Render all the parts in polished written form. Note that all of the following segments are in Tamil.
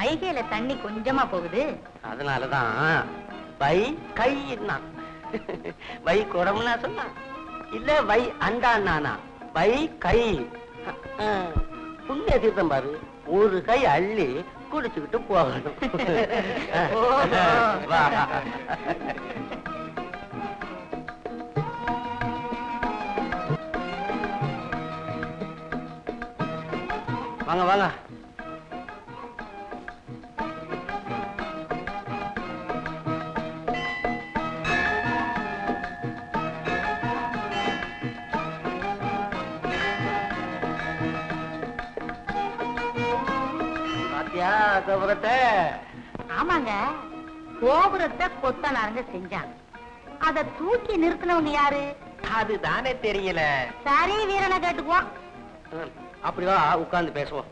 வைகையில தண்ணி கொஞ்சமா போகுது. அதனாலதான் வை கைன்னா வை குடம்னா சொன்னா இல்ல வை அண்டானா வை கை புண்ணிய தீர்த்தம் பாரு. ஒரு கை அள்ளி குடிச்சுக்கிட்டு போகணும். வாங்க வாங்க. கோபுரத்தை ஆமாங்க, கோபுரத்தை கொத்தனாருங்க செஞ்சாங்க. அத தூக்கி நிறுத்தினவங்க யாரு? அதுதானே தெரியல. சரி, வீரனை கேட்டுக்குவோம். அப்படிவா உட்கார்ந்து பேசுவோம்.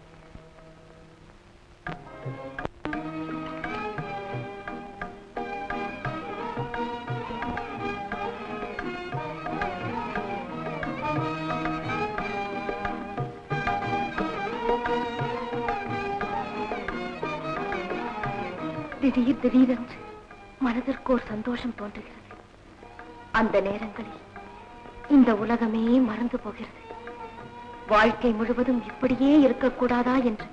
திடீரென்று மனதிற்கு ஒரு சந்தோஷம் தோன்றுகிறது. அந்த நேரங்களில் இந்த உலகமே மறந்து போகிறது. வாழ்க்கை முழுவதும் இப்படியே இருக்கக்கூடாதா என்று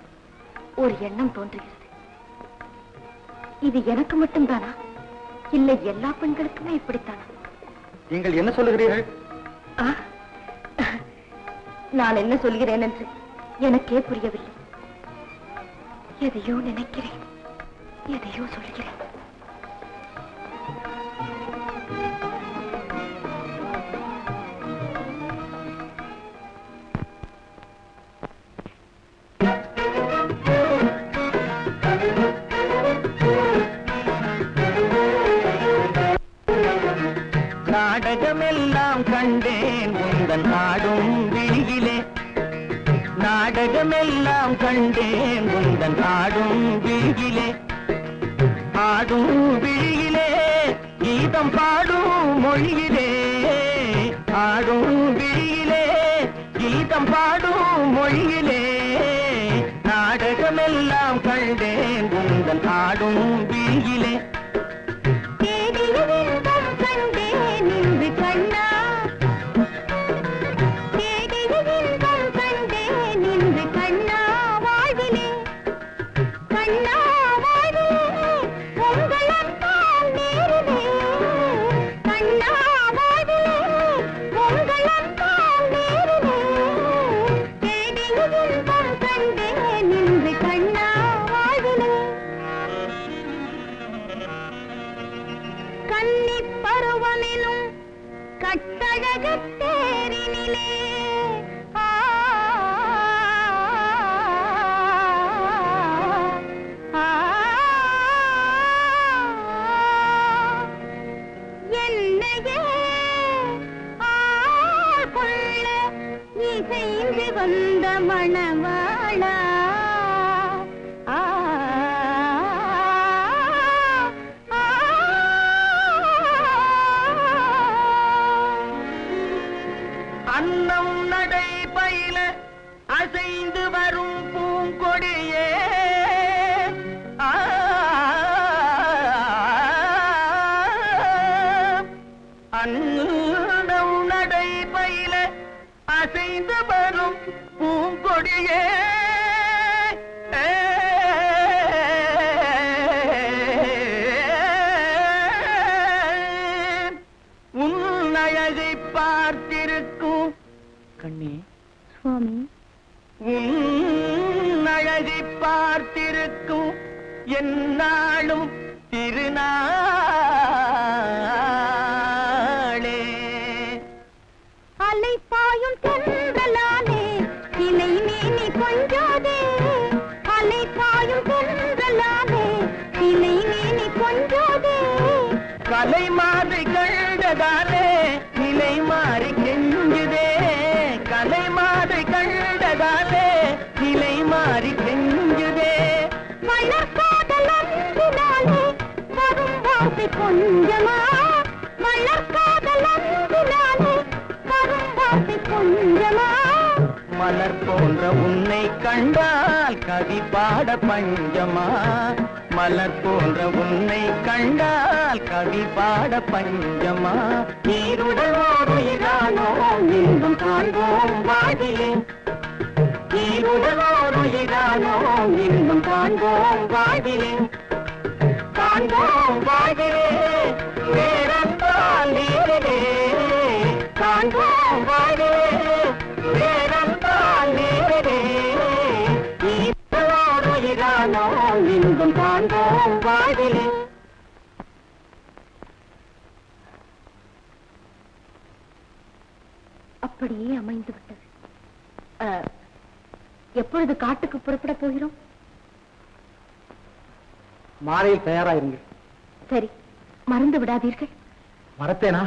ஒரு எண்ணம் தோன்றுகிறது. இது எனக்கு மட்டும்தானா, இல்லை எல்லா பெண்களுக்குமே இப்படித்தானா? நீங்கள் என்ன சொல்லுகிறீர்கள்? நான் என்ன சொல்கிறேன் என்று எனக்கே புரியவில்லை. எதையோ நினைக்கிறேன், எதையோ சொல்கிறேன். நாடகமெல்லாம் கண்டேன் உந்தன் ஆடும் விழியிலே. நாடகமெல்லாம் கண்டேன் உந்தன் ஆடும் விழியிலே. ஆடும் விழியிலே கீதம் பாடும் மொழியிலே. ஆடும் விழியிலே கீதம் பாடும் மொழியிலே. நாடகமெல்லாம் கண்டேன் உந்தன் ஆடும் விழியிலே. அன்னம் நடை பயில அசைந்து வரும் பூங்கொடியே. அன்னம் நடை பயில அசைந்து வரும் பூங்கொடியே. உன் அழகை பார்த்திருக்கும் கண்ணே சுவாமி, உன் அழகை பார்த்திருக்கும் என்னாலும் திருநாளே. அலைப்பாயும் தென்றலானே இலை மேனி கொஞ்சாதே. அலைப்பாயும் தென்றலானே இலை மேனி கொஞ்சாதே. கலை மாறி கண்டதாலே நிலை மாறி கெஞ்சுதே. கலை மாறி கண்டதாலே நிலை மாறி கெஞ்சுதே. வளர்காதல் அன்பினாலே வரும் வார்த்தை கொஞ்சமா. வளர்காதல் அன்பினாலே வரும் வார்த்தை கொஞ்சமா. மலர் போன்ற உன்னை கண்டால் கவி பாட பஞ்சமா மலர் போன்ற உன்னை கண்டால் கவி பாட பஞ்சமா நீருடலோருயிரானோ இன்பம் காண்போம் வாழிலே நீருடலோருயிரானோ இன்பம் காண்போம் வாழிலே காண்போம் வாழிலே வேறந்தால் நீரிலே காண்போம் வாழிலே வேறந்தால் நீரிலே நீருடலோருயிரானோ இன்பம் காண்போம் வாழிலே. அப்படியே அமைந்து விட்டது. எப்பொழுது காட்டுக்கு புறப்பட போகிறோம்? மாலையில் தயாராயிருங்கள். சரி, மறந்து விடாதீர்கள். மறத்தேனா?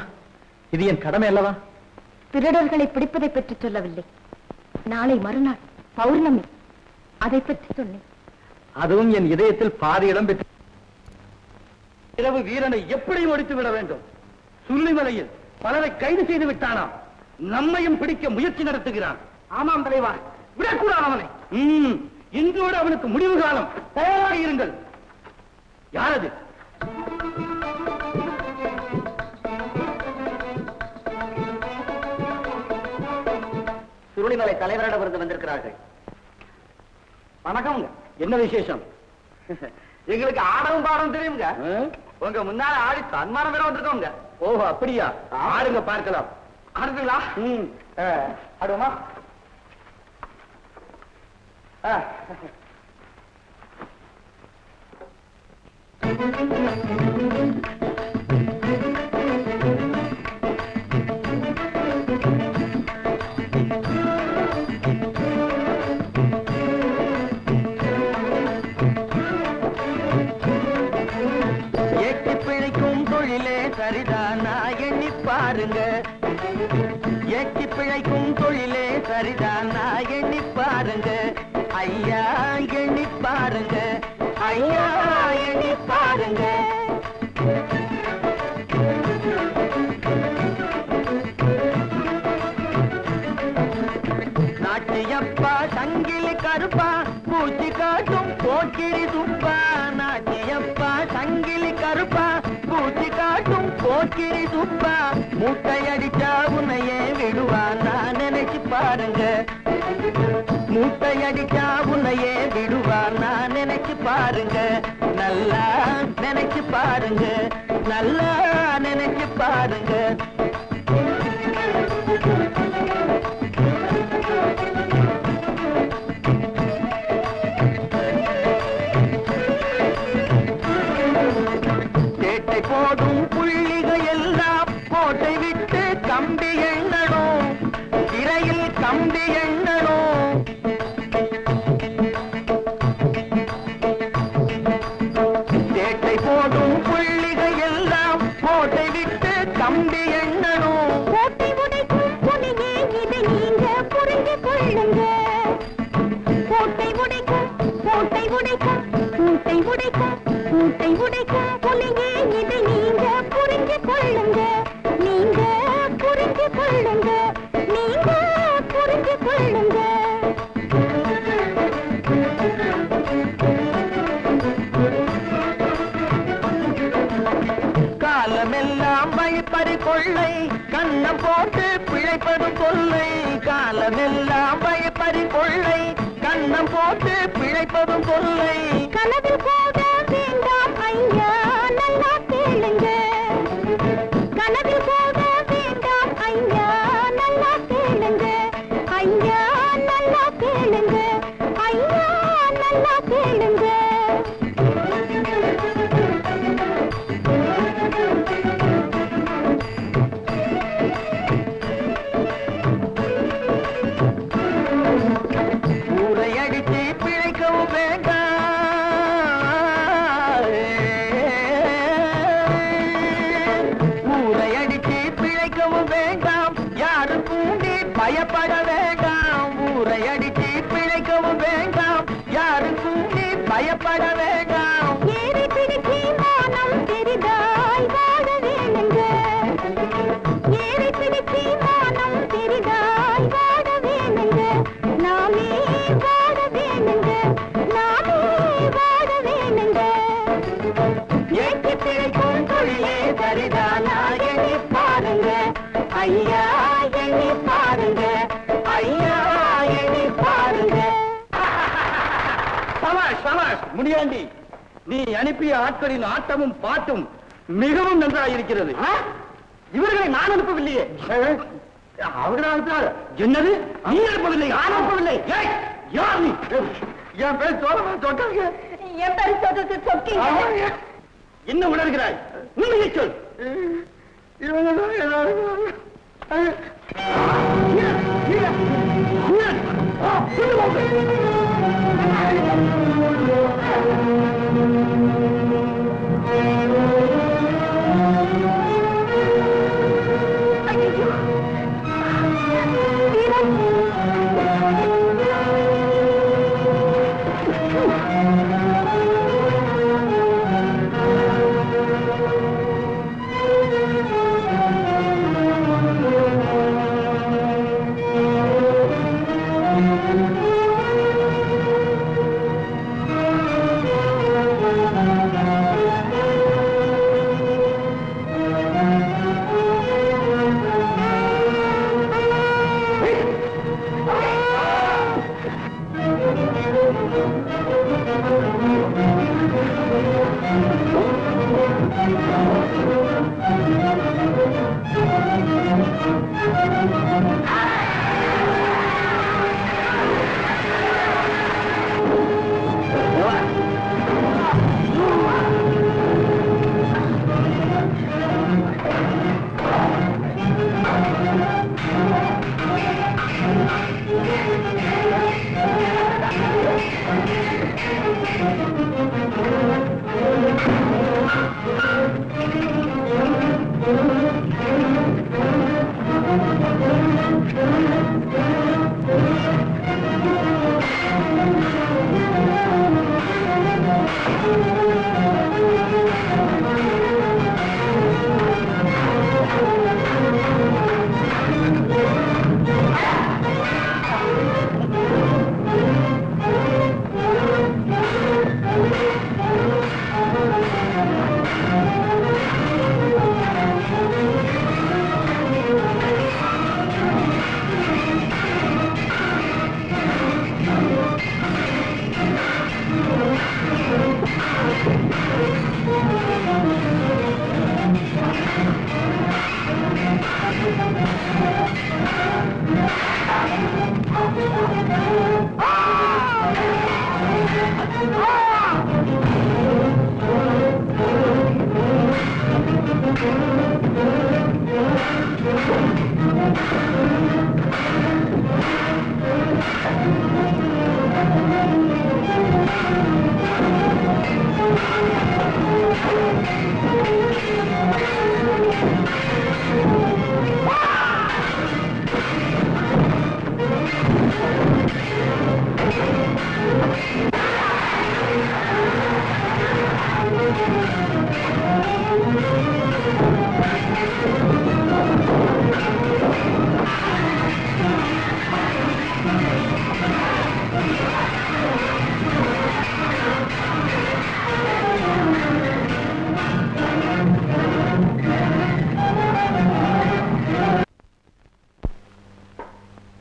இது என் கடமை அல்லவா? திருடர்களை பிடிப்பதை பற்றி சொல்லவில்லை. நாளை மறுநாள் பௌர்ணமி, அதை பற்றி சொன்னேன். அதுவும் என் இதயத்தில் பாதி இடம் பெற்று இரவு வீரனை எப்படி முடித்து விட வேண்டும்? சுள்ளிமலையில் பலரை கைது செய்து விட்டானாம். நம்மையும் பிடிக்க முயற்சி நடத்துகிறான். ஆமாம் தலைவா, விடக்கூடாது அவனை. இன்றோடு அவனுக்கு முடிவு காலம். தயாராக இருங்கள். யாரது? சுருளிமலை தலைவரிடமிருந்து வந்திருக்கிறார்கள். வணக்கம்ங்க. என்ன விசேஷம்? எங்களுக்கு ஆடவும் பாடவும் தெரியுங்க. உங்க முன்னால ஆடி சன்மானம் வேற வந்திருக்கோங்க. ஓஹோ, அப்படியா? ஆடுங்க, பார்க்கலாம். ஆடுங்களா? ஆடுவோமா? எட்டி பிழைக்கும் தொழிலே சரிதானா எண்ணி பாருங்க. எட்டி பிழைக்கும் தொழிலே சரிதானா எண்ணி பாருங்க. ஐயா எண்ணி பாருங்க. ஐயா எண்ணி பாருங்க. நாட்டியப்பா சங்கிலி கருப்பா பூச்சி காட்டும் போக்கிரி துப்பா. நாட்டியப்பா சங்கிலி கருப்பா பூச்சி காட்டும் போக்கிரி துப்பா. மூட்டையடிச்சா உன்னையே விடுவா நான் நினைச்சு பாருங்க. மூட்டையடிச்சா உன்னையே விடுவா நான் நினைச்சு பாருங்க. நல்லா நினைச்சு பாருங்க. நல்லா நினைச்சு பாருங்க. சேட்டை போடும் புள்ளிகள் எல்லாம் கோட்டை விட்டு கம்பி எண்ணணும். சிறையில் கம்பி எண்ணணும். சேட்டை போடும் புள்ளிகள் எல்லாம் கோட்டை விட்டு கம்பி எண்ணணும். கோட்டை உடைக்கும் புலியே, இதை நீங்க புரிந்து கொள்ளுங்க. கோட்டை உடைக்கும், கோட்டை உடைக்கும், கூட்டை உடைக்கும், கூட்டை உடைக்கும் புலியே, இதை நீங்க புரிந்து கொள்ளுங்க. நீங்க புரிந்து கொள்ளுங்க. நீங்க புரிந்து கொள்ளுங்க. காலமெல்லாம் வழிப்பறி கொள்ளை கண்ணம் போட்டு பிழைப்பதும் கொள்ளை. காலமெல்லாம் வழிப்பறி கொள்ளை கண்ணம் போட்டு பிழைப்பதும் கொள்ளை. கனவில் போக வேண்டாம் ஐயா, நல்லா கேளுங்க. கனவில் போக வேண்டாம் ஐயா, நல்லா கேளுங்க. ஐயா நல்லா கேளுங்க. ஐயா நல்லா கேளுங்க. ஊரை அடிச்சு பிழைக்கவும் வேண்டாம். ஊரை அடிச்சு பிழைக்கவும் வேண்டாம். யாருக்கும் நீ பயப்பட வேண்டாம். ஊரை அடிச்சு பிழைக்கவும் வேண்டாம். யாருக்கும் நீ பயப்பட வேண்டாம். ஏறி பிடிச்சி மானம் பெரிதாய் வாழ வேணுங்க. ஏறி பிடிச்சி மானம் பெரிதாய் வாழ வேணுங்க. எண்ணி பாருங்க ஐயா எண்ணி பாருங்க. சபாஷ் சபாஷ் முனியாண்டி, நீ அனுப்பிய ஆட்களின் ஆட்டமும் பாட்டும் மிகவும் நன்றாக இருக்கிறது. இவர்களை நான் அனுப்பவில்லையே. அவர்கள் என்னது? நீ அனுப்பவில்லை? நான் அனுப்பவில்லை. யார் நீ? என் பேர் சொன்னாங்க. என் பேரு சொக்கீங்க. என்ன உணர்கிறாய்? உண்மையை சொல்.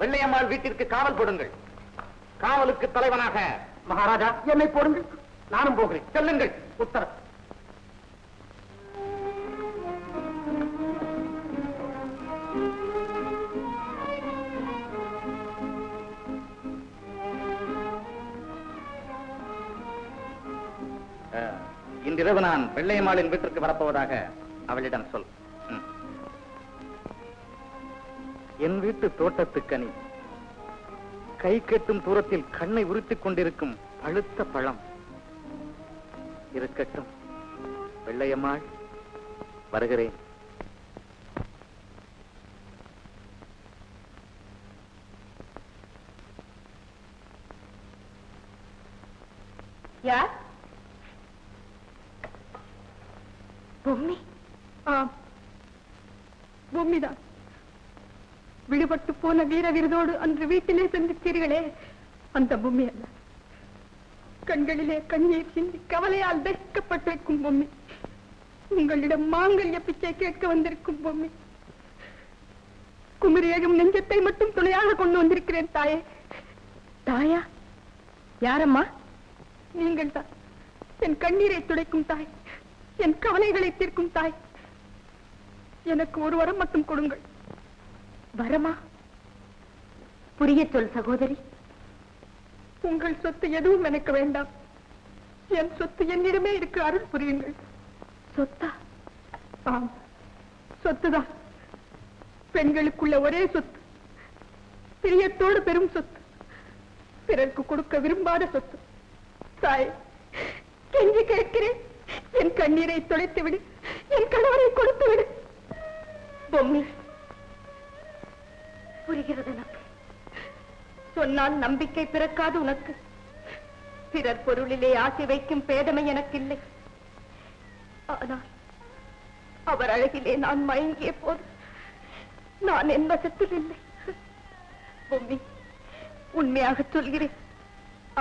வெள்ளையம்மாள் வீட்டிற்கு காவல் போடுங்கள். காவலுக்கு தலைவனாக மகாராஜா என்னை போடுங்கள், நானும் போகிறேன். செல்லுங்கள். உத்தரவு. இன்றிரவு நான் வெள்ளையம்மாளின் வீட்டிற்கு வரப்போவதாக அவளிடம் சொல். என் வீட்டு தோட்டத்துக்கனி, கை கெட்டும் தூரத்தில் கண்ணை உறுத்திக் கொண்டிருக்கும் பழுத்த பழம் இருக்கட்டும். வெள்ளையம்மாள், வருகிறேன். யார்? பொம்மி? பொம்மிதான். விடுபட்டு போன வீர விருதோடு அன்று வீட்டிலே சந்தித்தீர்களே, அந்த பொம்மி அல்ல. கண்களிலே கண்ணீர் சிந்தி கவலையால் தரிக்கப்பட்டிருக்கும் பொம்மி. உங்களிடம் மாங்கல்ய பிச்சை கேட்க வந்திருக்கும் பொம்மி. குமரியகம் நெஞ்சத்தை மட்டும் துணையாக கொண்டு வந்திருக்கிறேன் தாயே. தாயா? யாரம்மா? நீங்கள் தான். என் கண்ணீரை துடைக்கும் தாய், என் கவலைகளை தீர்க்கும் தாய். எனக்கு ஒரு வரம் மட்டும் கொடுங்கள். வரமா? புரிய சொல் சகோதரி. உங்கள் சொத்து எதுவும் எனக்கு வேண்டாம். என் சொத்து என்னிடமே இருக்கு, அருள் புரியுங்கள். சொத்தா? ஆம், சொத்துதான். பெண்களுக்குள்ள ஒரே சொத்து, பிரியத்தோடு பெரும் சொத்து, பிறருக்கு கொடுக்க விரும்பாத சொத்து. தாய், கெஞ்சி கேட்கிறேன், என் கண்ணீரை தொலைத்து விடு, என் கணவரை கொடுத்து விடு. பொம்மி, புரிகிறது எனக்கு. சொன்னால் நம்பிக்கை பிறக்காது உனக்கு. பிறர் பொருளிலே ஆசை வைக்கும் பேதமை எனக்கு இல்லை. ஆனால் அவர் அழகிலே நான் மயங்கிய போது நான் என் வசத்தில் இல்லை. பொம்மி, உண்மையாக சொல்கிறேன்,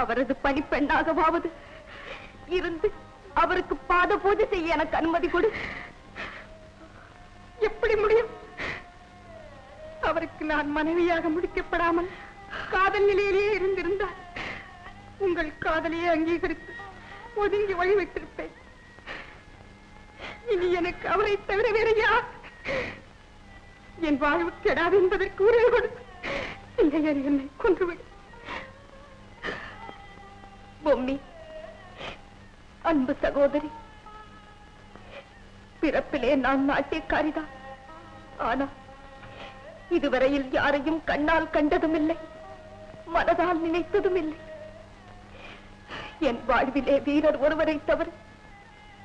அவரது பணிப்பெண்ணாகவாவது இருந்து அவருக்கு பாத பூஜை செய்ய எனக்கு அனுமதி கொடு. எப்படி முடியும்? அவருக்கு நான் மனைவியாக முடிக்கப்படாமல் காதல் நிலையிலேயே இருந்திருந்தால் உங்கள் காதலையே அங்கீகரித்து ஒதுங்கி வழிவிட்டிருப்பேன். இனி எனக்கு அவரை தவிர வேற யார்? என் வாழ்வு கெடாது என்பதற்கு உரை கொடுத்து இல்லையர் என்னை கொன்றுவிடு. பொம்மி, அன்பு சகோதரி, பிறப்பிலே நான் நாட்டியக்காரிதான். ஆனால் இதுவரையில் யாரையும் கண்ணால் கண்டதும் இல்லை, மனதால் நினைத்ததும் இல்லை. என் வாழ்விலே வீரர் ஒருவரை தவிர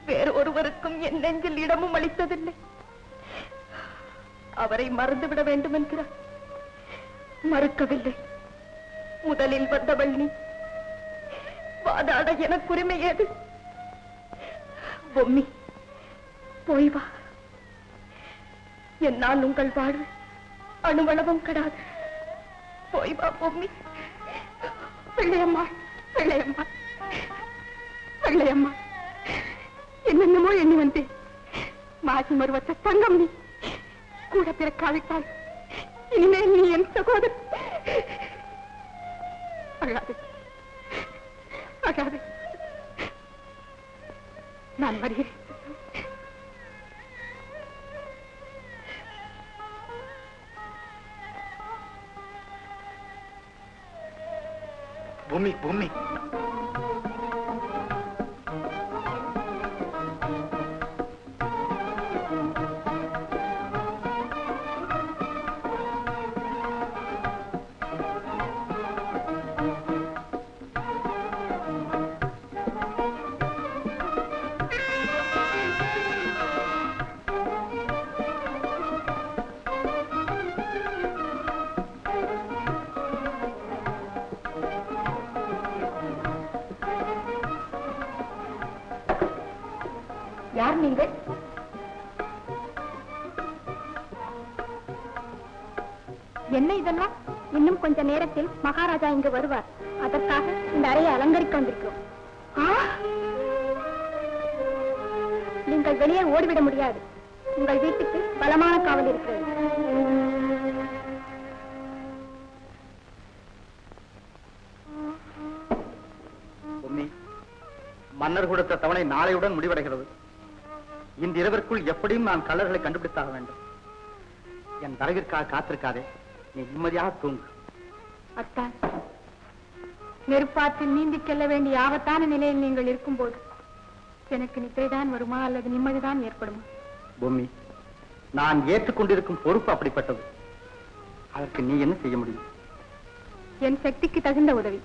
வேறு ஒருவருக்கும் என் நெஞ்சில் இடமும் அளித்ததில்லை. அவரை மறந்துவிட வேண்டும் என்கிறார். மறுக்கவில்லை. முதலில் வந்தவள் நீ. வாதாட எனக்கு உரிமை ஏது? பொம்மி, போய் வா. என்னால் உங்கள் வாழ்வு அணுவளவும் கடாது. போய் வா பொம்மி. பிள்ளையம்மா, பிள்ளையம்மா, பிள்ளையம்மா, என்னென்னமோ எண்ணி வந்தேன். மாசி மறுவற்ற தங்கம் நீ. கூட பிறக்காவிட்டால் இனிமேல் நீ என் சகோதரி. அழாது, அழாது. நான் வருகிறேன். பூமி, பூமி, யார் நீங்கள்? என்ன இதெல்லாம்? இன்னும் கொஞ்ச நேரத்தில் மகாராஜா இங்கு வருவார். அதற்காக இந்த அறையை அலங்கரிக்க வந்திருக்கிறோம். நீங்கள் வெளியே ஓடிவிட முடியாது. உங்கள் வீட்டுக்கு பலமான காவல் இருக்கிறது. மன்னர் கொடுத்த தவணை நாளையுடன் முடிவடைகிறது. இந்த இரவிற்குள் எப்படியும் நான் கள்ளர்களை கண்டுபிடித்தாக வேண்டும். என் வரவிற்காக காத்திருக்காதே, நீ நிம்மதியாக தூங்கு. அத்தான், நெருப்பாற்றில் நீந்தி செல்ல வேண்டிய ஆபத்தான நிலையில் நீங்கள் இருக்கும்போது எனக்கு நித்திரைதான் வருமா அல்லது நிம்மதிதான் ஏற்படுமா? பூமி, நான் ஏற்றுக்கொண்டிருக்கும் பொறுப்பு அப்படிப்பட்டது. அதற்கு நீ என்ன செய்ய முடியும்? என் சக்திக்கு தகுந்த உதவி,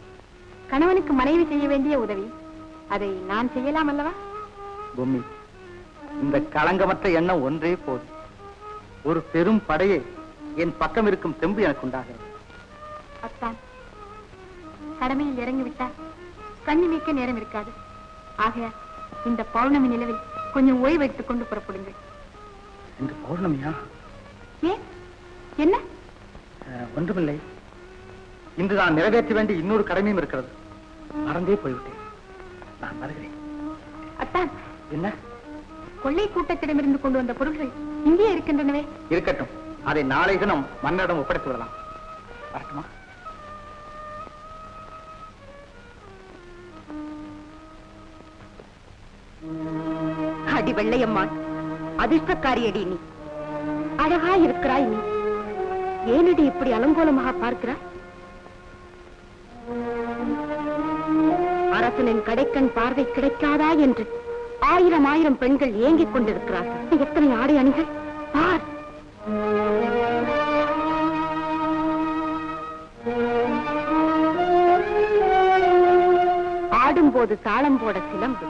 கணவனுக்கு மனைவி செய்ய வேண்டிய உதவி, அதை நான் செய்யலாம் அல்லவா? பூமி, இந்த களங்கமற்ற எண்ணம் ஒன்றே போதும். ஒரு பெரும் படையை என் பக்கம் இருக்கும் தெம்பு எனக்கு உண்டாகிறது. அத்தான், கடமையில் இறங்கிவிட்டால் கண்ணி நீக்க நேரம் இருக்காது. ஆகையா இந்த பௌர்ணமி நிலவில் கொஞ்சம் ஓய்வு எடுத்துக் கொண்டு புறப்படுங்கள். இந்த பௌர்ணமியா? ஏன், என்ன? ஒன்றுமில்லை. இன்று நான் நிறைவேற்ற வேண்டிய இன்னொரு கடமையும் இருக்கிறது. மறந்தே போய்விட்டேன். நான் வருகிறேன். அத்தான், என்ன? கொள்ளை கூட்டத்திடமிருந்து கொண்டு வந்த பொருள்கள் இங்கே இருக்கின்றனவே. இருக்கட்டும், அதை நாளை தினம் மன்னரிடம் ஒப்படைத்து விடலாம். வரட்டுமா? அடி வெள்ளையம்மாள், அதிர்ஷ்டக்காரியடி நீ. அழகா இருக்கிறாய் நீ. ஏனடி இப்படி அலங்கோலமாக பார்க்கிறாய்? அரசனின் கடைக்கண் பார்வை கிடைக்காதா என்று ஆயிரம் ஆயிரம் பெண்கள் ஏங்கிக் கொண்டிருக்கிறார்கள். எத்தனை ஆடை அணிகள் பார். ஆடும்போது தாளம் போட சிலம்பு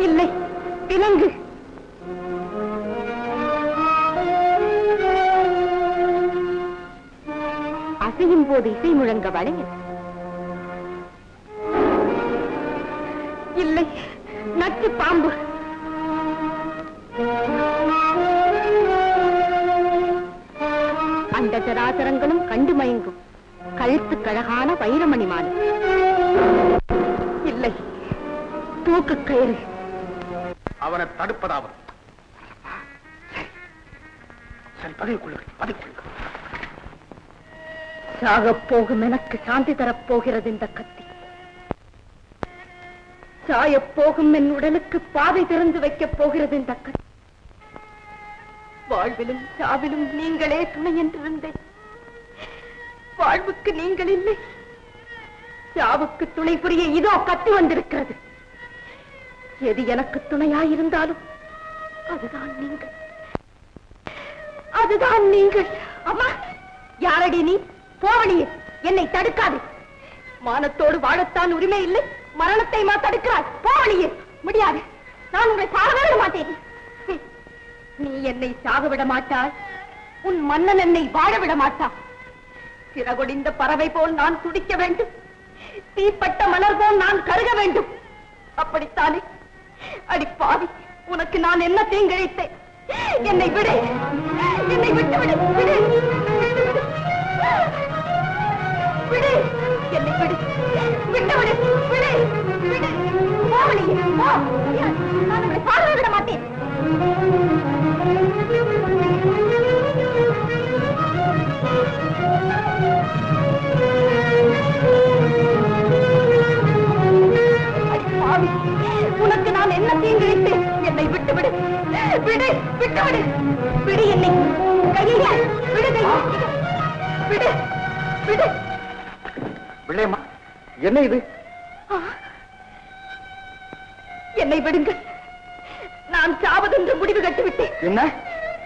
இல்லை, விலங்கு. அசையும் போது இசை முழங்க வளையல் இல்லை, நச்சு பாம்பு. அந்த சராசரங்களும் கண்டு மயங்கும் கழுத்து கழகான வைரமணி மாலை இல்லை, தூக்கு கயிறு. அவனை தடுப்பதாவது. சரி, பதில் கொள்ளுங்கள். சாகப் போகும் எனக்கு சாந்தி தரப்போகிறது இந்த கத்தி. சாயப் போகும் என் உடலுக்கு பாதை திறந்து வைக்கப் போகிறது இந்த கத்தி. வாழ்விலும் சாவிலும் நீங்களே துணை என்றிருந்தேன். வாழ்வுக்கு நீங்கள் இல்லை, சாவுக்கு துணை புரிய இதோ கத்தி வந்திருக்கிறது. எது எனக்கு துணையாயிருந்தாலும் அதுதான் நீங்கள், அதுதான் நீங்கள். அம்மா, யாரடி நீ? போவழியே, என்னை தடுக்காது. மானத்தோடு வாழத்தான் உரிமை இல்லை, மரணத்தை மா தடுக்கிறாய். போவழியே. முடியாது, நான் உங்களை சாக விட மாட்டேன். நீ என்னை சாக விட மாட்டாய், உன் மன்னன் என்னை வாழ விட மாட்டான். சிறகொடிந்த பறவை போல் நான் துடிக்க வேண்டும், தீப்பட்ட மலர் போல் நான் கருக வேண்டும். அப்படித்தானே? அடி பாவி, உனக்கு நான் என்ன தீங்கிழைத்தேன்? என்னை விடு, என்னை விட்டுவிடு. விடு, விடு, என்னை விடு, விட்டுவிடு. விடு, விடு. போவழியே, போ. நான் உங்களை சாக விட மாட்டேன். உனக்கு நான் என்ன தீங்கிழைத்தேன்? என்னை விட்டுவிடு. விடு, விட்டுவிடு. விடு என்னை. கையை விடு, கையை விடு, விடு. வெள்ளையம்மா, என்ன இது? என்னை விடுங்கள். நான் சாவதென்று முடிவு கட்டிவிட்டேன். என்ன?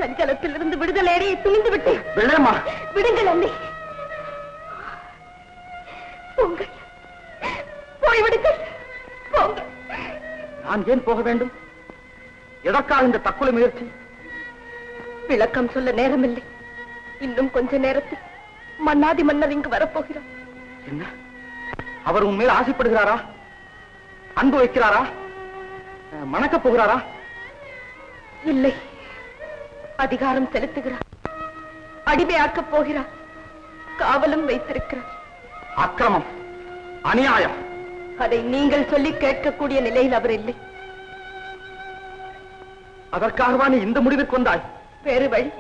சஞ்சலத்தில் இருந்து விடுதலையை துணிந்து விட்டேன். வெள்ளையம்மா, விடுங்கள் என்னை. போங்கள், போய்விடுங்கள். போங்கள். நான் ஏன் போக வேண்டும்? எதற்காக இந்த தற்கொலை முயற்சி? விளக்கம் சொல்ல நேரமில்லை. இன்னும் கொஞ்ச நேரத்தில் மன்னாதி மன்னர் இங்கு வரப்போகிறார். என்ன? அவர் உன் மேல் ஆசைப்படுகிறாரா? அன்பு வைக்கிறாரா? மணக்கப் போகிறாரா? இல்லை, அதிகாரம் செலுத்துகிறார். அடிமையாக்கப் போகிறார். காவலும் வைத்திருக்கிறார். அக்கிரமம், அநியாயம். அதை நீங்கள் சொல்லி கேட்கக்கூடிய நிலையில் அவர் இல்லை. அதற்காகவா நீ இந்த முடிவுக்கு வந்தாய்? வேறு வழி.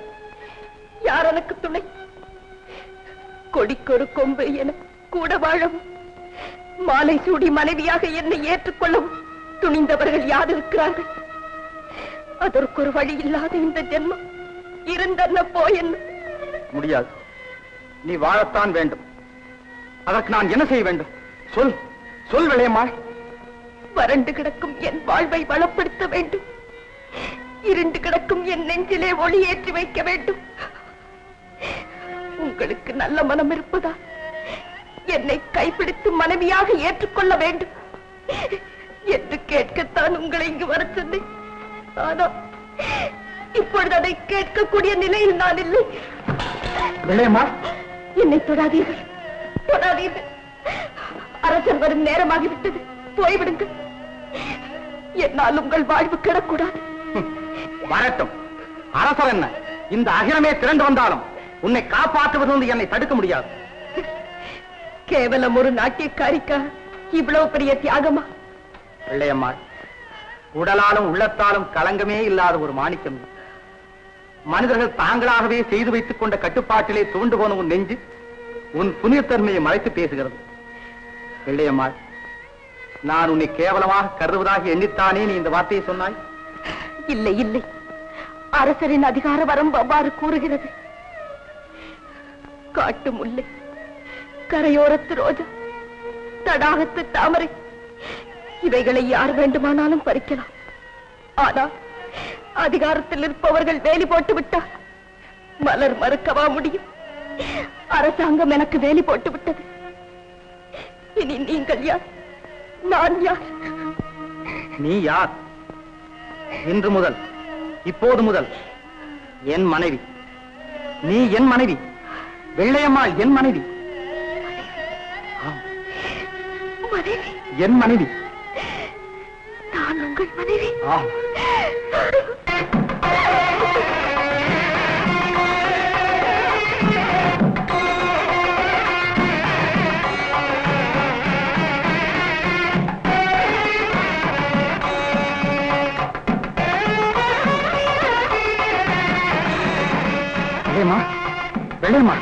யார் எனக்கு துணை? கொடிக்கொரு கொம்பு என கூட வாழவும், மாலை சூடி மனைவியாக என்னை ஏற்றுக்கொள்ளவும் துணிந்தவர்கள் யார் இருக்கிறார்கள்? அதற்கு ஒரு வழி இல்லாத இந்த ஜென்மம் இருந்தன்ன போய் முடியாது. நீ வாழத்தான் வேண்டும். அதற்கு நான் என்ன செய்ய வேண்டும்? சொல், சொல் வெள்ளையம்மாள். வறண்டு கிடக்கும் என் வாழ்வை வளப்படுத்த வேண்டும். இருண்டு கிடக்கும் என் நெஞ்சிலே ஒளி ஏற்றி வைக்க வேண்டும். உங்களுக்கு நல்ல மனம் இருப்பதா? என்னை கைப்பிடித்து மனைவியாக ஏற்றுக்கொள்ள வேண்டும் என்று கேட்கத்தான் உங்களை இங்கு வர சொன்னேன். ஆனால் இப்பொழுது அதை கேட்கக்கூடிய நிலையில் நான் இல்லை. வெள்ளையம்மாள், என்னை தொடாதீர்கள், தொடாதீர்கள். அரசர் வரும் நேரமாகிவிட்டது. போய்விடுங்கள். என்னால் உங்கள் வாழ்வு கிடக்கூடாது. வரட்டும். அரசர் என்ன, இந்த அகிலமே திரண்டு வந்தாலும் உன்னை காப்பாற்றுவது என்னை தடுக்க முடியாது. கேவலம் ஒரு நாட்டியக்காரிக்காக இவ்வளவு பெரிய தியாகமா? வெள்ளையம்மாள், உடலாலும் உள்ளத்தாலும் களங்கமே இல்லாத ஒரு மாணிக்கம். மனிதர்கள் தாங்களாகவே செய்து வைத்துக் கொண்ட கட்டுப்பாட்டிலே துவண்டு போன உன் நெஞ்சு உன் புனிதத்தன்மையை மறைத்து பேசுகிறது. வெள்ளையம்மாள், நான் உன்னை கேவலமாக கருதுவதாக எண்ணித்தானே நீ இந்த வார்த்தையை சொன்னாய்? இல்லை இல்லை, அரசரின் அதிகார வரம்பு அவ்வாறு கூறுகிறது. காட்டு முல்லை, கரையோரத்து ரோஜா, தடாகத்து தாமரை, இவைகளை யார் வேண்டுமானாலும் பறிக்கலாம். ஆனால் அதிகாரத்தில் இருப்பவர்கள் வேலி போட்டு விட்டார். மலர் மறுக்கவா முடியும்? அரசாங்கம் எனக்கு வேலி போட்டு விட்டது. இனி நீங்கள் யார், நான் யார்? நீ யார்? இன்று முதல், இப்போது முதல் என் மனைவி. நீ என் மனைவி. வெள்ளையம்மாள் என் மனைவி. மனைவி? என் மனைவி. நான் உங்கள் மனைவி? ஆம். வெள்ளையம்மா, வெள்ளையம்மா,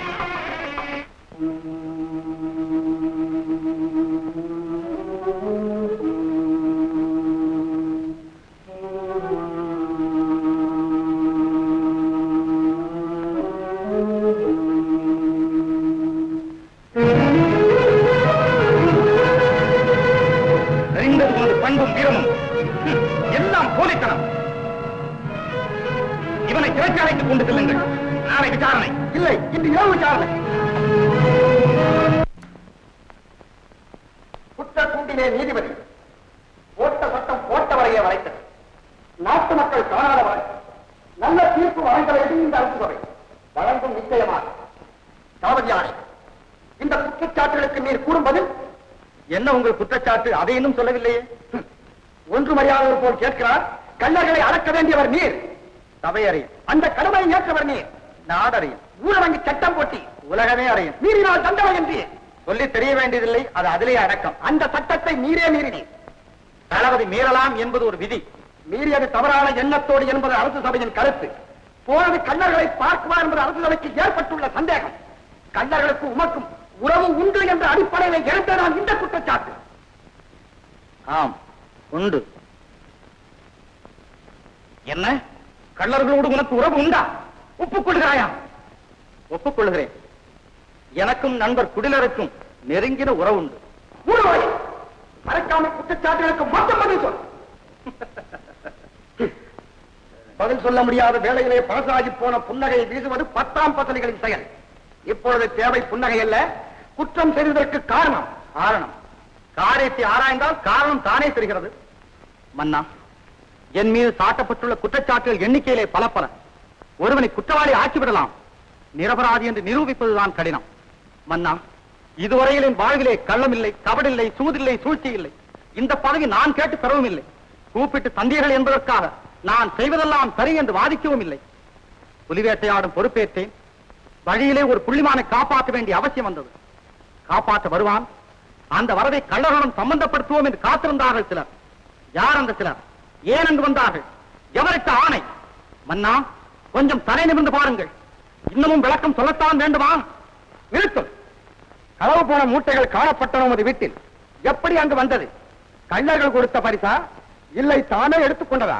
பண்பும் வீரமும் எல்லாம் போலித்தனம். இவனை சிறைச்சாலைக்கு கொண்டு செல்லுங்கள். நாளை விசாரணை. இல்லை, இன்று இரவு விசாரணை. குற்ற கூண்டிலே நீதிபதி போட்ட சட்டம் போட்டவரையே வளைத்தது. நாட்டு மக்கள் காணாத வரை நல்ல தீர்ப்பு வழங்க வேண்டும் இந்த அரசு சபை வழங்கும் நிச்சயமாக. தளபதி ஆணை, இந்த குற்றச்சாட்டுகளுக்கு நீர் கூறும் பதில் என்ன? உங்கள் குற்றச்சாட்டு அதை இன்னும் சொல்லவில்லையே. ஒன்று மரியாதை போல் கேட்கிறார். கள்ளர்களை அடக்க வேண்டியவர் நீர். சபை அறியும். அந்த கடமையை ஏற்றவர் நீர். நாடறியும். ஊரடங்கு சட்டம் போட்டி உலகமே அறியும். மீறினால் தண்டனை என்று சொல்லி தெரிய வேண்டியதில்லை. அது அதிலே அடக்கம். அந்த சட்டத்தை மீறே மீறினீர். தளபதி மீறலாம் என்பது ஒரு விதி. மீறியது தவறான எண்ணத்தோடு என்பது அரசு சபையின் கருத்து. போனது கள்ளர்களை பார்க்குவார் என்பது அரசு சபைக்கு ஏற்பட்டுள்ள சந்தேகம். கள்ளர்களுக்கு உமக்கும் உறவு உண்டு என்ற அடிப்படையில் எழுந்ததான் இந்த குற்றச்சாட்டு. ஆம், உண்டு. என்ன? கள்ளர்களோடு உனக்கு உறவு உண்டா? ஒப்புக்கொள்கிறாயா? ஒப்புக்கொள்கிறேன். எனக்கும் நண்பர் குடிலருக்கும் நெருங்கின உறவு உண்டு. மறைக்காமல் குற்றச்சாட்டுகளுக்கு மொத்தம் பதில் சொல். பதில் சொல்ல முடியாத வேளையிலே பழசாகி போன புன்னகையை வீசுவது 10ஆம் பசலிகளின் செயல். இப்பொழுது தேவை புன்னகை அல்ல, குற்றம் செய்ததற்கு காரணம். காரியத்தை ஆராய்ந்தால் காரணம் தானே தெரிகிறது. மன்னா, என் மீது சாட்டப்பட்டுள்ள குற்றச்சாட்டுகள் எண்ணிக்கையிலே பல பல. ஒருவனை குற்றவாளி ஆக்கிவிடலாம், நிரபராதி என்று நிரூபிப்பதுதான் கடினம். மன்னா, இதுவரையில் என் வாழ்விலே கள்ளமில்லை, கபடில்லை, சூதில்லை, சூழ்ச்சி இல்லை. இந்த பதவி நான் கேட்டு பெறவும் இல்லை. கூப்பிட்டு தந்தீர்கள் என்பதற்காக நான் செய்வதெல்லாம் சரி என்று வாதிக்கவும் இல்லை. புலிவேட்டையாடும் பொறுப்பேற்றேன். வழியிலே ஒரு புள்ளிமானை காப்பாற்ற வேண்டிய அவசியம் வந்தது. காப்பாற்ற வருவான். அந்த வரவை கள்ளர்களுடன் சம்பந்தப்படுத்துவோம் என்று காத்திருந்தார்கள் சிலர். யார் அந்த சிலர்? ஏன் அங்கு வந்தார்கள்? எவருக்கு ஆணை? மன்னா, கொஞ்சம் தலை நிமிர்ந்து பாருங்கள். இன்னமும் விளக்கம் சொல்லத்தான் வேண்டுமா? நிறுத்தும். களவு போன மூட்டைகள் காணப்பட்ட நமது வீட்டில் எப்படி அங்கு வந்தது? கள்ளர்கள் கொடுத்த பரிசா, இல்லை தானே எடுத்துக் கொண்டதா?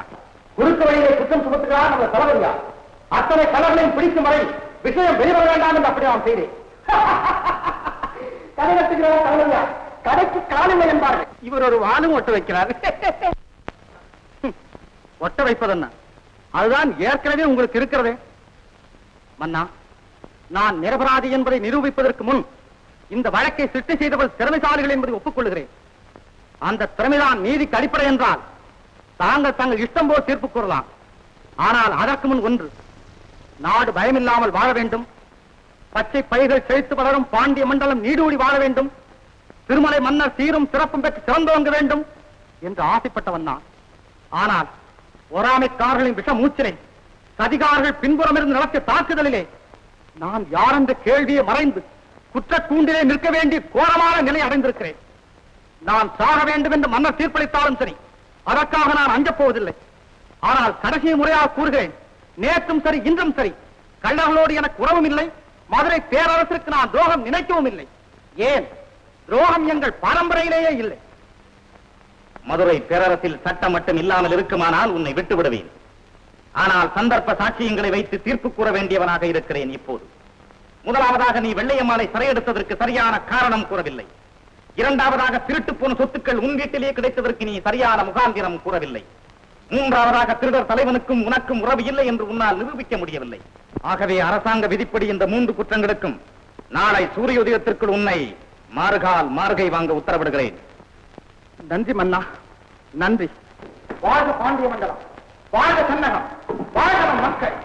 குறுக்கு வழியிலே குற்றம் சுமத்துகிறார் நம்ம தளபதியா? அத்தனை கள்ளர்களையும் பிடிக்கும் வரை விஷயம் வெளிவர வேண்டாம் என்று அப்படி நான் செய்தேன். கடைகட்டுகிறார் தளபதியா, கடைக்கு காலில்லை என்பார்கள். இவர் ஒரு வானும் ஒட்ட வைக்கிறார். ஒட்ட வைப்பதென்ன? அதுதான் ஏற்கனவே உங்களுக்கு இருக்கிறதே. மன்னா, நான் நிரபராதி என்பதை நிரூபிப்பதற்கு முன் இந்த வழக்கை சிருஷ்டி செய்தவர்கள் திறமைசாலிகள் என்பதை ஒப்புக்கொள்கிறேன். அந்த திறமைதான் நீதிக்கு அடிப்படை என்றால் தாங்கள் தங்கள் இஷ்டம் போல் தீர்ப்பு கூறலாம். ஆனால் அதற்கு முன் ஒன்று, நாடு பயமில்லாமல் வாழ வேண்டும். பச்சை பயிர்கள் செழித்து வளரும் பாண்டிய மண்டலம் நீடூடி வாழ வேண்டும். திருமலை மன்னர் சீரும் சிறப்பும் பெற்று சிறந்தோங்க வேண்டும் என்று ஆசைப்பட்டவன் நான். ஆனால் பொறாமைக்காரர்களின் விஷ மூச்சிலே, சதிகாரர்கள் பின்புறம் இருந்து நடத்திய தாக்குதலிலே நான் யார் என்ற கேள்வியை மறைந்து குற்ற கூண்டிலே நிற்க வேண்டிய கோரமான நிலை அடைந்திருக்கிறேன். நான் சாக வேண்டும் என்று மன்னர் தீர்ப்பளித்தாலும் சரி, அதற்காக நான் அஞ்சப் போவதில்லை. ஆனால் கடைசி முறையாக கூறுகிறேன், நேற்றும் சரி இன்றும் சரி கள்ளர்களோடு எனக்கு உறவும் இல்லை. மதுரை பேரரசிற்கு நான் துரோகம் நினைக்கவும் இல்லை. ஏன் துரோகம் எங்கள் பரம்பரையிலேயே இல்லை. மதுரை பேரரசில் சட்டம் மட்டும் இல்லாமல் இருக்குமானால் உன்னை விட்டு விடுவேன். ஆனால் சந்தர்ப்ப சாட்சியங்களை வைத்து தீர்ப்பு கூற வேண்டியவனாக இருக்கிறேன். இப்போது முதலாவதாக நீ வெள்ளையம்மாளை சிறையெடுத்ததற்கு சரியான காரணம் கூறவில்லை. இரண்டாவதாக திருட்டு போன சொத்துக்கள் உன் வீட்டிலே கிடைத்ததற்கு நீ சரியான முகாந்திரம் கூறவில்லை. மூன்றாவதாக திருடர் தலைவனுக்கும் உனக்கும் உறவு இல்லை என்று உன்னால் நிரூபிக்க முடியவில்லை. ஆகவே அரசாங்க விதிப்படி இந்த 3 குற்றங்களுக்கும் நாளை சூரியோதயத்திற்குள் உன்னை மாறுகால் மார்கை வாங்க உத்தரவிடுகிறேன். நன்றி மன்னா, நன்றி. வாழ்க பாண்டிய மண்டலம், வாழ்க கண்ணகம், வாழ்க நம் மக்கள்.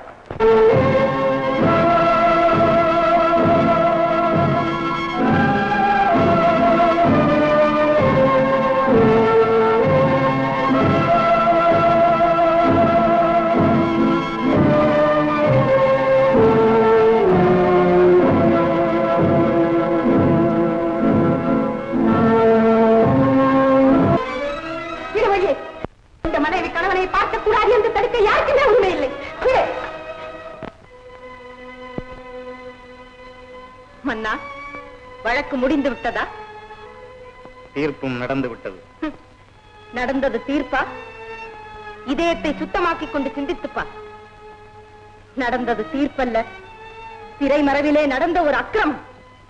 மனைவி கணவனை பார்க்கக்கூடாது என்று தடுக்க யாருக்குமே உண்மை இல்லை. மன்னா, வழக்கு முடிந்து விட்டதா? தீர்ப்பும் நடந்து விட்டது. நடந்தது தீர்ப்பா? இதயத்தை சுத்தமாக்கிக் கொண்டு சிந்தித்துப்பா. நடந்தது தீர்ப்பல்ல, திரைமறைவிலே நடந்த ஒரு அக்கிரமம்.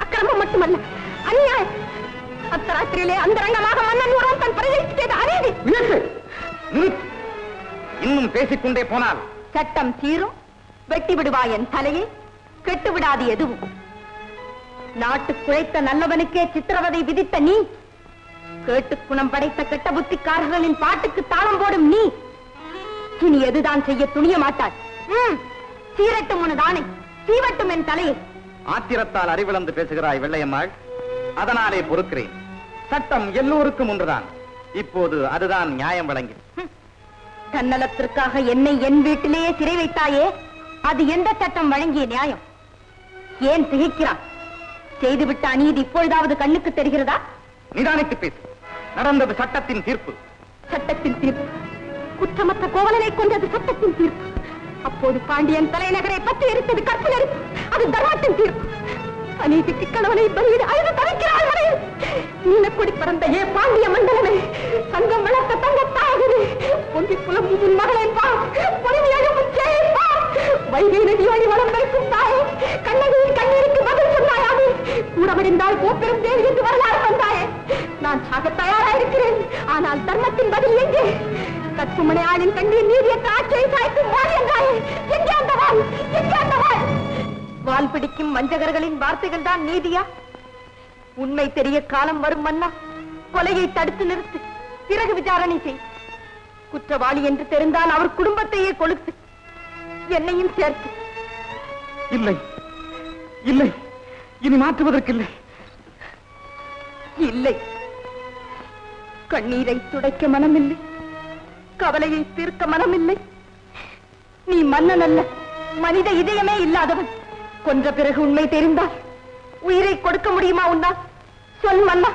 அக்கிரமம் மட்டுமல்ல, அநியாயம். அத்தராத்திரியிலே அந்தரங்கமாக மன்னன் உறவும் தன் பிரஜைக்கு செய்த அநீதி. இன்னும் பேசிக்கொண்டே போனால் சட்டம் சீரும், வெட்டி விடுவா என் தலையை, கெட்டு விடாது எதுவும். நாட்டு குழைத்த நல்லவனுக்கே சித்திரவதை விதித்த நீ, கேட்டு குணம் படைத்த கெட்ட புத்திக்காரர்களின் பாட்டுக்கு தாளம் போடும் நீ, இனி எதுதான் செய்ய துணிய மாட்டாய். சீரட்டும் உனதானே, சீவட்டும் என் தலையை. ஆத்திரத்தால் அறிவிழந்து பேசுகிறாய் வெள்ளையம்மாள். அதனாலே பொறுக்கிறேன். சட்டம் எல்லோருக்கும் ஒன்றுதான். இப்போது அதுதான் நியாயம் வழங்கி. தன்னலத்திற்காக என்னை என் வீட்டிலேயே சிறை வைத்தாயே, அது எந்த சட்டம் வழங்கிய நியாயம்? ஏன் திகைக்கிறான்? செய்துவிட்ட அநீதி இப்பொழுதாவது கண்ணுக்கு தெரிகிறதா? நிதானித்து பேசு. நடந்தது சட்டத்தின் தீர்ப்பு. சட்டத்தின் தீர்ப்பு. குற்றமற்ற கோவலனை கொண்டது சட்டத்தின் தீர்ப்பு. அப்போது பாண்டியன் தலைநகரை பற்றி எரித்தது கற்பு நெருப்பு. அது தர்மத்தின் தீர்ப்பு. அநீதிக்கு கணவனை பலியிட அழுது தவிக்கிறாள் மனைவி. நீலக்குடி பறந்த ஏ பாண்டிய மண்டலமே, சங்கம் வளர்த்த தங்க தாயகனே, பொங்கி புலம்பும் உன் மகளின் பா, பொறுமையாக முச்சேயை பா, வைகை நதியோடி வளம் பெருக்கும் தாயே, கண்ணகியின் கண்ணீருக்கு பதில் சொன்னாயாமே, கூடமடிந்தால் கோப்பெரும் தேவி என்று வரலாறு வந்தாயே. நான் சாக தயாராயிருக்கிறேன், ஆனால் தர்மத்தின் பதில் எங்கே? கற்புமனை ஆளின் கண்ணீர் நீதியற்ற ஆட்சியை சாய்க்கும் வாள் என்றாயே, எங்கே அந்த வாள்? எங்கே அந்த வாள்? வால் பிடிக்கும் வஞ்சகர்களின் வார்த்தைகள் தான் நீதியா? உண்மை தெரிய காலம் வரும் மன்னா, கொலையை தடுத்து நிறுத்து, பிறகு விசாரணை செய். குற்றவாளி என்று தெரிந்தால் அவர் குடும்பத்தையே கொளுத்து, என்னையும் சேர்த்து. இல்லை இல்லை, இனி மாற்றுவதற்கில்லை. இல்லை, கண்ணீரை துடைக்க மனமில்லை, கவலையை தீர்க்க மனமில்லை. நீ மன்னன் அல்ல, மனித இதயமே இல்லாதவன். கொன்ற பிறகு உண்மை தெரிந்தால் உயிரை கொடுக்க முடியுமா உன்னா? சொல் மன்னா,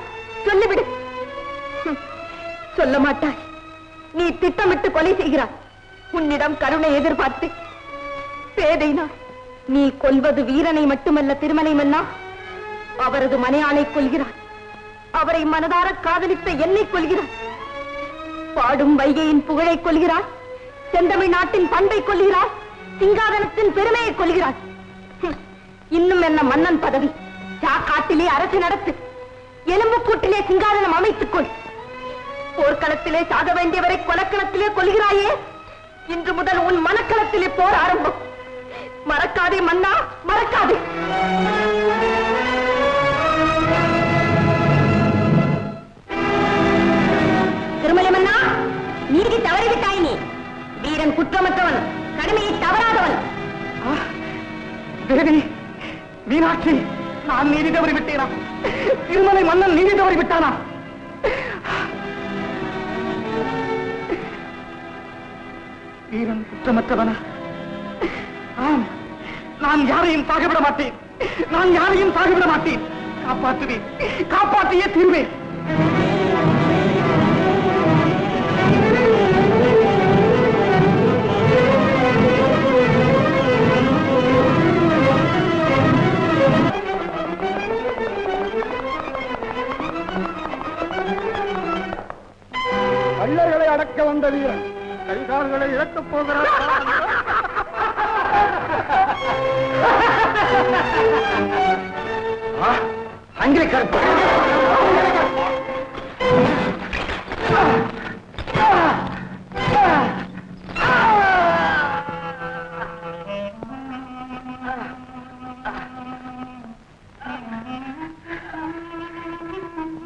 சொல்லிவிடு. சொல்ல மாட்டாய். நீ திட்டமிட்டு கொலை செய்கிறாய். உன்னிடம் கருணை எதிர்பார்த்து பேதை நான். நீ கொல்வது வீரனை மட்டுமல்ல திருமலை மன்னா, அவரது மனையாளை கொல்கிறாய். அவரை மனதார காதலித்த என்னை கொல்கிறாய். பாடும் வைகையின் புகழை கொல்கிறாய். செந்தமிழ் நாட்டின் பண்பை கொல்கிறாய். சிங்காதனத்தின் பெருமையை கொல்கிறாய். இன்னும் என்ன மன்னன் பதவி? சாக்காட்டிலே அரசு நடத்து, எலும்பு கூட்டிலே சிங்காதனம் அமைத்துக் கொள். போர்க்களத்திலே சாக வேண்டியவரை கொலக்களத்திலே கொல்கிறாயே. இன்று முதல் உன் மனக்களத்திலே போர் ஆரம்பம். மறக்காதே மன்னா, மறக்காதே. திருமலை மன்னா, நீதி தவறிவிட்டாய். நீ வீரன் குற்றமற்றவன், கடமையை தவறாதவன். தேவி, மீனாட்சி, நான் நீதி தவறி விட்டேனா? திருமலை மன்னன் நீதி தவறி விட்டானா? வீரன் குற்றமற்றவனா? ஆம், நான் யாரையும் சாகவிட மாட்டேன். நான் யாரையும் சாகவிட மாட்டேன். காப்பாற்றுவேன், காப்பாற்றியே தீர்வேன். வந்த வீரன் கைகால்களை இழக்கப் போகிறார். அங்கே கருப்பு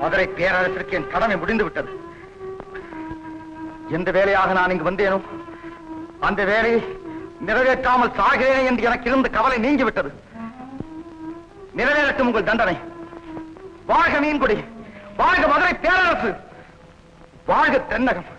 மதுரை பேரரசிற்கு என் கடமை முடிந்து விட்டது. எந்த வேலையாக நான் இங்கு வந்தேனோ அந்த வேலையை நிறைவேற்றாமல் சாகிறேன் என்று எனக்கு இருந்த கவலை நீங்கிவிட்டது. நிறைவேறட்டும் உங்கள் தண்டனை. வாழ்க மீன்குடி, வாழ்க மதுரை பேரரசு, வாழ்க தென்னகம்.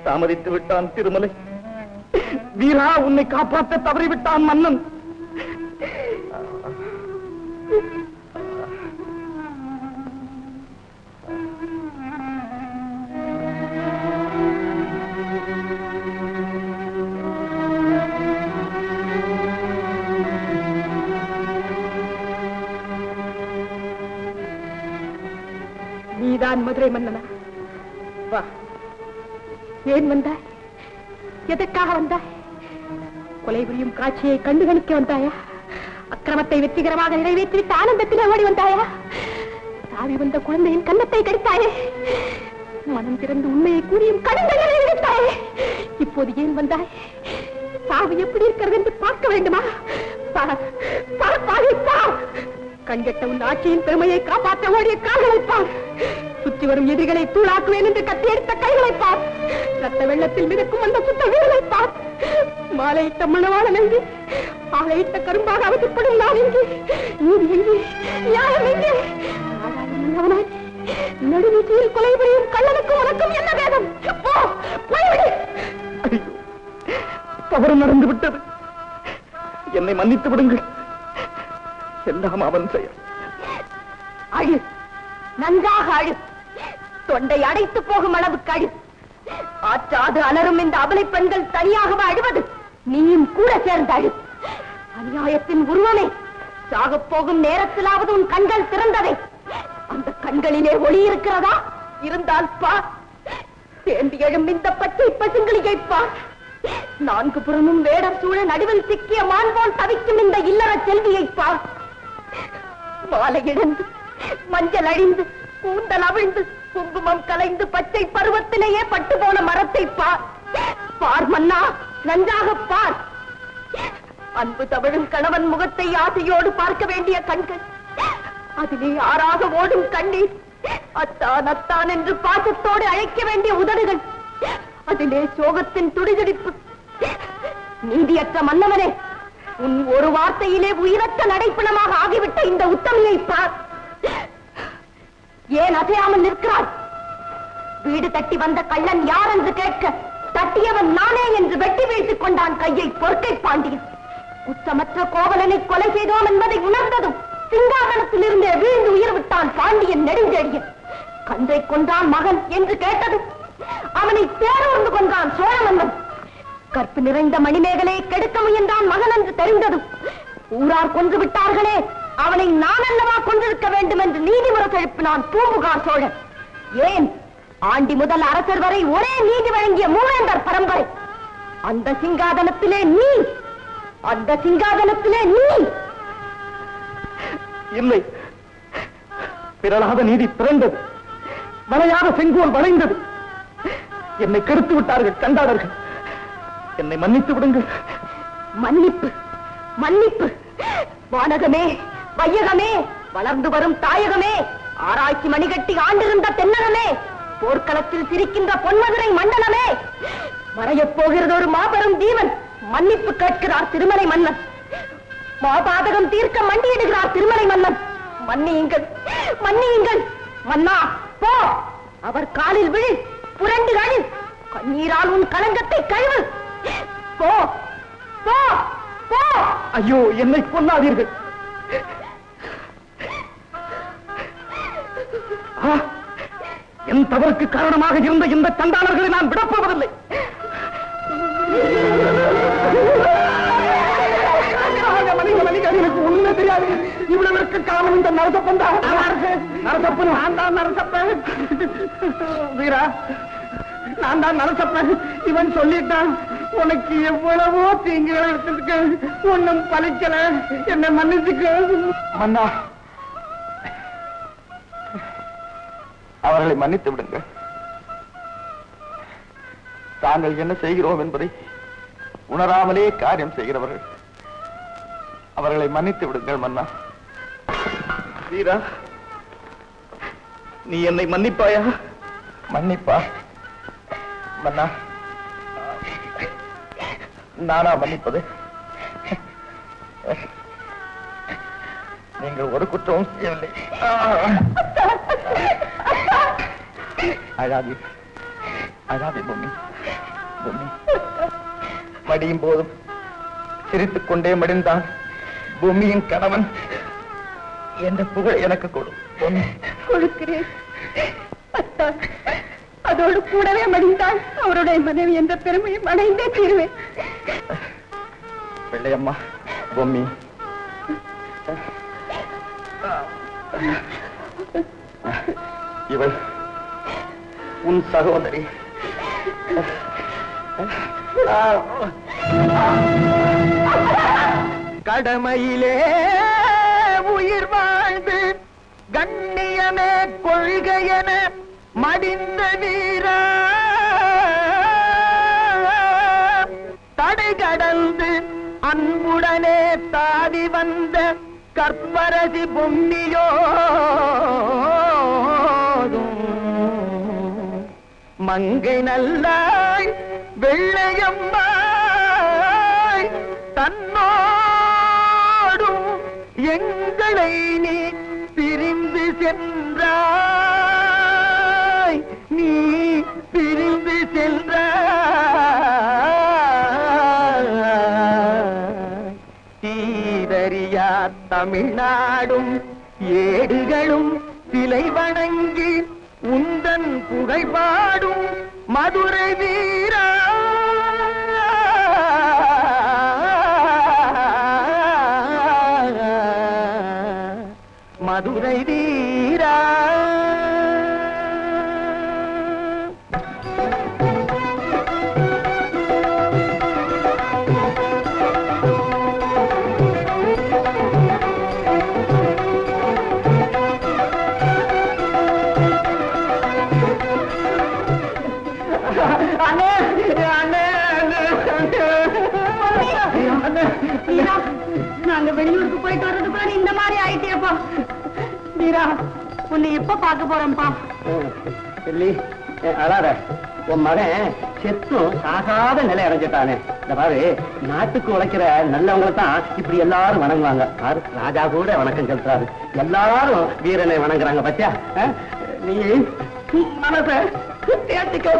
தாமதித்து விட்டான் திருமலை. வீரா, உன்னை காப்பாற்ற தவறிவிட்டான் மன்னன். நீதான் மதுரை மன்னனா? வா. ஏன் வந்தாய்? எதற்காக வந்தாய்? கொலை புரியும் காட்சியை கண்டுகளிக்க வந்தாயா? அக்கிரமத்தை வெற்றிகரமாக நிறைவேற்றிவிட்டு ஆனந்தத்திலே ஓடி வந்தாயா? தாவி வந்த குழந்தையின் கன்னத்தை கடித்தாயே. மனம் திறந்து உண்மையை கூறியும் கடுங்களை எடுத்தாயே. இப்போது ஏன் வந்தாய்? சாவு எப்படி இருக்கிறது என்று பார்க்க வேண்டுமா? கண்கட்ட உன் ஆட்சியின் பெருமையை காப்பாற்ற ஓடிய கால்களை பார். சுற்றி வரும் எதிரிகளை தூளாக்குவேன் என்று கத்தி எடுத்த கைகளை பார். ரத்த வெள்ளத்தில் மிதக்கும் அந்த சுத்த வீரலை பார். மாலையிட்ட மணவாளன் எங்கே? ஆலையிட்ட கரும்பாக அவதிப்படும் நான் எங்கே? நீதி எங்கே? நியாயம் எங்கே? நடுவீச்சியில் கொலை புரியும் கள்ளனுக்கும் உனக்கும் என்ன வேதம்? போய்விடு. தவறு நடந்து விட்டது, என்னை மன்னித்து விடுங்கள். எல்லாம் அவன் செயல். அழு, நன்றாக அழு. தொண்டை அடைத்து போகும் அளவுக்கு அழு. ஆற்றாது அலரும் இந்த அபலை பெண்கள் தனியாகவே அழுவது? நீயும் கூட சேர்ந்து அழு. அநியாயத்தின் உருவமே, சாகப் போகும் நேரத்திலாவது உன் கண்கள் திறந்ததை. அந்த கண்களிலே ஒளி இருக்கிறதா? இருந்தால் பார். தேம்பி எழும் இந்த பச்சை பசுங்களியை பார். நான்கு புறமும் வேடர் சூழ நடுவில் சிக்கிய மான் போல் தவிக்கும் இந்த இல்லற செல்வியை பார். மாலை இழந்து, மஞ்சள் அழிந்து, கூந்தல் அவிழ்ந்து, குங்குமம் கலைந்து பச்சை பருவத்திலேயே பட்டு போன மரத்தை பார். பார் மன்னா, நன்றாக பார். அன்பு தவழும் கணவன் முகத்தை ஆசையோடு பார்க்க வேண்டிய கண்கள், அதிலே ஆறாக ஓடும் கண்ணீர், அத்தான் அத்தான் என்று பாசத்தோடு அழைக்க வேண்டிய உதடுகள், அதிலே சோகத்தின் துடிதுடிப்பு. நீதியற்ற மன்னவனே, உன் ஒரு வார்த்தையிலே உயிரற்ற நடைப்பிணமாக ஆகிவிட்ட இந்த உத்தமியை பார். ஏன் அசையாமல் நிற்கிறாய்? வீடு தட்டி வந்த கள்ளன் யார் என்று கேட்க, தட்டியவன் நானே என்று வெட்டி வீழ்த்திக் கொண்டான் கையை பொற்கை பாண்டியன். குற்றமற்ற கோவலனை கொலை செய்தோம் என்பதை உணர்ந்ததும் சிங்காதனத்தில் இருந்தே வீழ்ந்து உயிர் விட்டான் பாண்டியன் நெடுஞ்செழியன். கன்றை கொன்றான் மகன் என்று கேட்டதும் அவனை தேரூர்ந்து கொன்றான் சோழ மன்னன். கற்பு நிறைந்த மணிமேகலையை கெடுக்க முயன்றான் மகன் என்று தெரிந்ததும் ஊரார் கொன்று விட்டார்களே, அவனை நான் அல்லவா கொண்டிருக்க வேண்டும் என்று நீதிமுறை எழுப்பினான் பூம்புகார் சோழன். ஏன், ஆண்டி முதல் அரசர் வரை ஒரே நீதி வழங்கிய மூவேந்தர் பரம்பரை. அந்த சிங்காதனத்திலே நீ, அந்த சிங்காதனத்திலே நீ. இல்லை, பிறலாத நீதி பிறந்தது, வளையாத செங்கோல் வளைந்தது. என்னை கெடுத்து விட்டார்கள் கண்டாளர்கள். என்னை மன்னித்து விடுங்கள். மன்னிப்பு, மன்னிப்பு. வானகமே, வையகமே, வளர்ந்து வரும் தாயகமே, ஆராய்ச்சி மணிகட்டி ஆண்டிருந்த தென்னகமே, போர்க்களத்தில் சிரிக்கின்ற பொன்மதுரை மண்டலமே, மறையப் போகிறது ஒரு மாபெரும் தீவன். மன்னிப்பு கேட்கிறார் திருமலை மன்னன். மாபாதகம் தீர்க்க மண்டியிடுகிறார் திருமலை மன்னன். மன்னியுங்கள், மன்னியுங்கள். மன்னா போ, அவர் காலில் விழு, புரண்டு கழு, கண்ணீரால் உன் கலங்கத்தை கழுவு. போ, போ, போ. ஐயோ, என்னை கொல்லாதீர்கள். என் தவறுக்கு காரணமாக இருந்த இந்த சண்டாளர்களை நான் விடப்போவதில்லை. எனக்கு ஒண்ணுமே தெரியாது. இவ்வளவுக்கு காரணம் இந்த நரசப்பன் தான். நரசப்பன், நான் தான் நரசப்பன். வீரா, நான் தான் நரசப்பன். இவன் சொல்லிட்டான், உனக்கு எவ்வளவோ தீங்குகளை எடுத்துக்க, ஒன்னும் பலிக்கல, என்னை மன்னிச்சுக்க. மன்னா, அவர்களை மன்னித்து விடுங்கள். தாங்கள் என்ன செய்கிறோம் என்பதை உணராமலே காரியம் செய்கிறவர்கள். அவர்களை மன்னித்து விடுங்கள் மன்னா. வீரா, நீ என்னை மன்னிப்பாயா? மன்னிப்பா மன்னா? நானா மன்னிப்பது? நீங்கள் ஒரு குற்றமும் செய்யவில்லை. அழாதே, அழாதே பொம்மி. பொம்மி, மடியும் போதும் சிரித்துக் கொண்டே மடிந்தான் பூமியின் கணவன் என்ற புகழ் எனக்கு கொடு. பொம்மி, கொடுக்கிறேன். அதோடு கூடவே மடிந்தால் அவருடைய மனைவி என்ற பெருமையை அடைந்தே தீருவேன். பிள்ளையம்மா, பொம்மி, இவள் உன் சகோதரி. கடமையிலே உயிர் வாழ்ந்து கண்ணியமே கொள்கையென மடிந்த வீரா, தடை கடந்து அன்புடனே தாடி வந்த கற்பரசி பொம்மியோ, மங்கை நல்லாய் வெள்ளையம்மாய் தன்னோடும் எங்களை நீ பிரிந்து சென்றாய், நீ பிரிந்து சென்றாய். தீதறியா தமிழ்நாடும் ஏடுகளும் சிலை வணங்கி உந்தன் புகழ் பாடும் மதுரை வீரா, மதுரை வீரா. நாங்க வெளியூருக்கு போயிட்டு வர்றதுக்குள்ள இந்த மாதிரி ஆயிட்டேப்பா. வீரா, உன்னை எப்ப பார்க்க போறோம்ப்பா? அழாத, உன் மகன் செத்தும் சாகாத நிலை அடைஞ்சிட்டானே. இந்த பாரு, நாட்டுக்கு உழைக்கிற நல்லவங்களை தான் இப்படி எல்லாரும் வணங்குவாங்க. பாரு, ராஜா கூட வணக்கம் செலுத்துறாரு. எல்லாரும் வீரனை வணங்குறாங்க. பத்தியா, நீ மனசை தேர்த்திக்கோ.